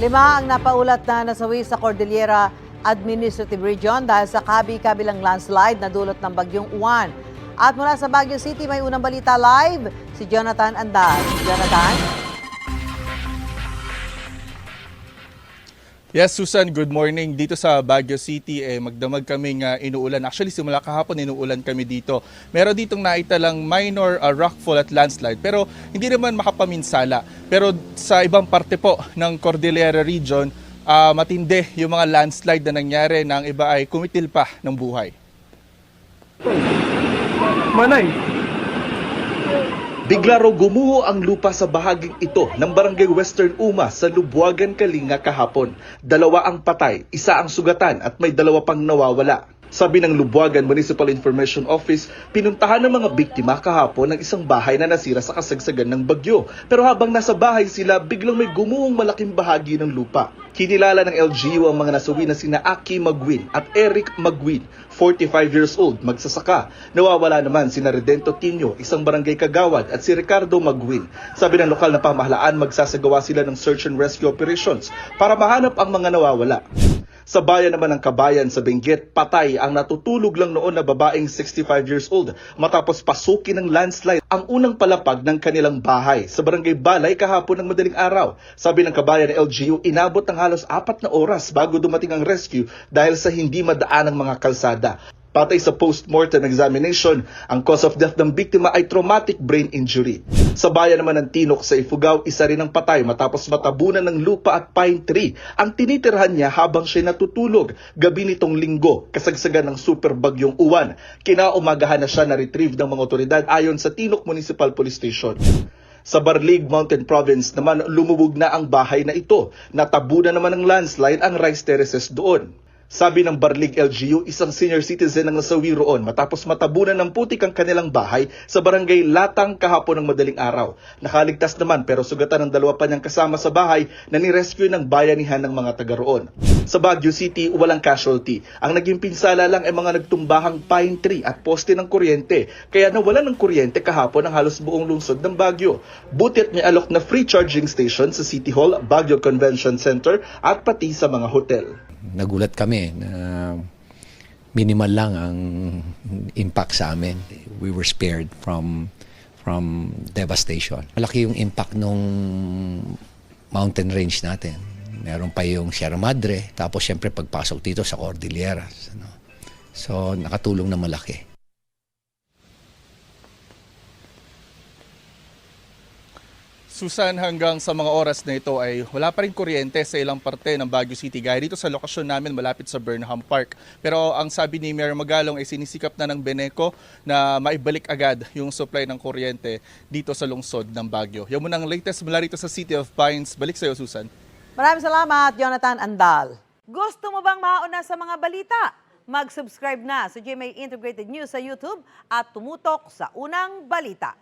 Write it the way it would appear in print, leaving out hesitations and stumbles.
Lima ang napaulat na nasawi sa Cordillera Administrative Region dahil sa kabi-kabilang landslide na dulot ng bagyong Uwan. At mula sa Baguio City, may unang balita live, si Jonathan Andal. Jonathan? Yes, Susan, good morning. Dito sa Baguio City, magdamag kaming inuulan. Actually, simula kahapon inuulan kami dito. Meron ditong naitalang minor rockfall at landslide, pero hindi naman makapaminsala. Pero sa ibang parte po ng Cordillera Region, matindi yung mga landslide na nangyari na ang iba ay kumitil pa ng buhay. Manay! Bigla raw gumuho ang lupa sa bahaging ito ng Barangay Western Uma sa Lubuagan, Kalinga kahapon. 2 ang patay, 1 ang sugatan at may 2 pang nawawala. Sabi ng Lubuagan Municipal Information Office, pinuntahan ng mga biktima kahapon ng isang bahay na nasira sa kasagsagan ng bagyo. Pero habang nasa bahay sila, biglang may gumuhong malaking bahagi ng lupa. Kinilala ng LGU ang mga nasawi na sina Aki Magwin at Eric Magwin, 45 years old, magsasaka. Nawawala naman sina Redento Tinio, isang barangay kagawad, at si Ricardo Magwin. Sabi ng lokal na pamahalaan, magsasagawa sila ng search and rescue operations para mahanap ang mga nawawala. Sa bayan naman ng Kabayan sa Benguet, patay ang natutulog lang noon na babaeng 65 years old matapos pasukin ng landslide ang unang palapag ng kanilang bahay sa Barangay Balay kahapon ng madaling araw. Sabi ng Kabayan ng LGU, inabot ng halos 4 na oras bago dumating ang rescue dahil sa hindi madaan ng mga kalsada. Patay sa post-mortem examination, ang cause of death ng biktima ay traumatic brain injury. Sa bayan naman ng Tinok sa Ifugao, isa rin ang patay matapos matabunan ng lupa at pine tree ang tinitirhan niya habang siya natutulog gabi nitong linggo, kasagsagan ng super bagyong Uwan. Kinaumagahan na siya na-retrieve ng mga otoridad ayon sa Tinok Municipal Police Station. Sa Barlig Mountain Province naman, lumubog na ang bahay na ito. Natabunan naman ng landslide ang rice terraces doon. Sabi ng Barlig LGU, isang senior citizen ang nasawi roon matapos matabunan ng putik ang kanilang bahay sa barangay Latang kahapon ng madaling araw. Nakaligtas naman pero sugatan ng 2 pa niyang kasama sa bahay na nirescue ng bayanihan ng mga taga roon. Sa Baguio City, walang casualty. Ang naging pinsala lang ay mga nagtumbahang pine tree at poste ng kuryente. Kaya nawalan ng kuryente kahapon ang halos buong lungsod ng Baguio. Butit may alok na free charging station sa City Hall, Baguio Convention Center at pati sa mga hotel. Nagulat kami na minimal lang ang impact sa amin. We were spared from devastation. Malaki yung impact nung mountain range natin. Meron pa yung Sierra Madre, tapos siyempre pagpasok dito sa Cordilleras. So nakatulong na malaki. Susan, hanggang sa mga oras na ito ay wala pa rin kuryente sa ilang parte ng Baguio City. Gaya dito sa lokasyon namin malapit sa Burnham Park. Pero ang sabi ni Mayor Magalong ay sinisikap na ng Beneco na maibalik agad yung supply ng kuryente dito sa lungsod ng Baguio. Yan muna ang latest mula rito sa City of Pines. Balik sa iyo, Susan. Maraming salamat, Jonathan Andal. Gusto mo bang mauna sa mga balita? Mag-subscribe na sa GMA Integrated News sa YouTube at tumutok sa unang balita.